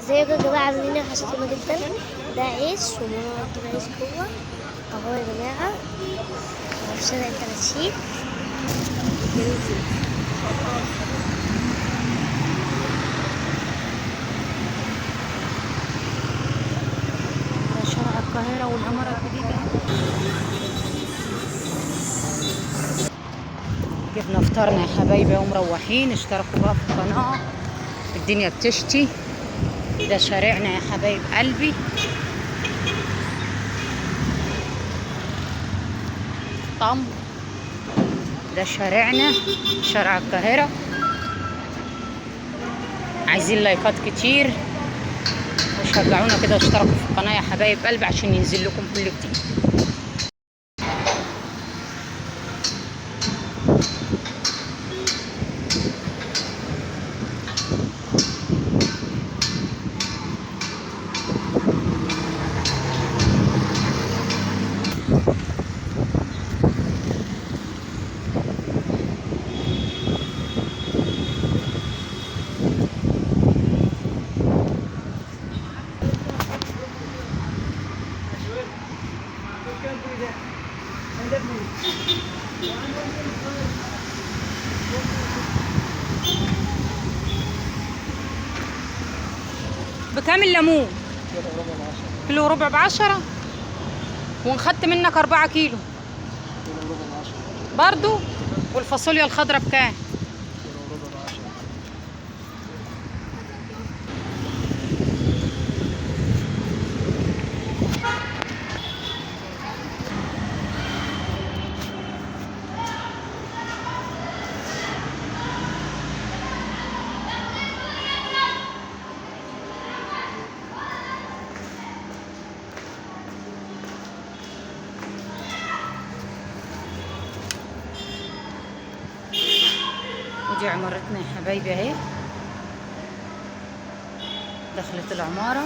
ازيكم يا جماعة عاملين ايه؟ وحشتونا جدا. ده عيش وماما بتجيب عيش جوه اهو يا جماعة. هو في شارع التلاشيك جميل جدا. ده شارع القاهرة والعمارة الجديدة. جبنا فطارنا يا حبايبي ومروحين. اشتركوا بقى في القناة، الدنيا بتشتي. ده شارعنا يا حبايب قلبي. طم ده شارعنا، شارع القاهرة. عايزين لايكات كتير وشجعونا كده واشتركوا في القناة يا حبايب قلبي عشان ينزل لكم كل جديد. بكام الليمون؟ كيلو ربع ب10. ونخدت منك 4 كيلو برضو. والفاصوليا الخضراء بكام؟ ودي عمارتنا يا حبايبي اهي، دخلت العمارة.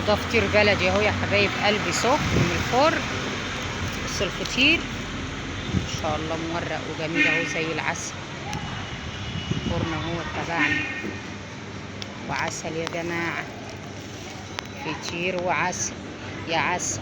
وده فطير بلدي اهو يا حبايب قلبي، سخن من الفرن. بس الفطير ان شاء الله مورق وجميل اهو زي العسل. فرن اهو تبعنا وعسل يا جماعة، فطير وعسل يا عسل.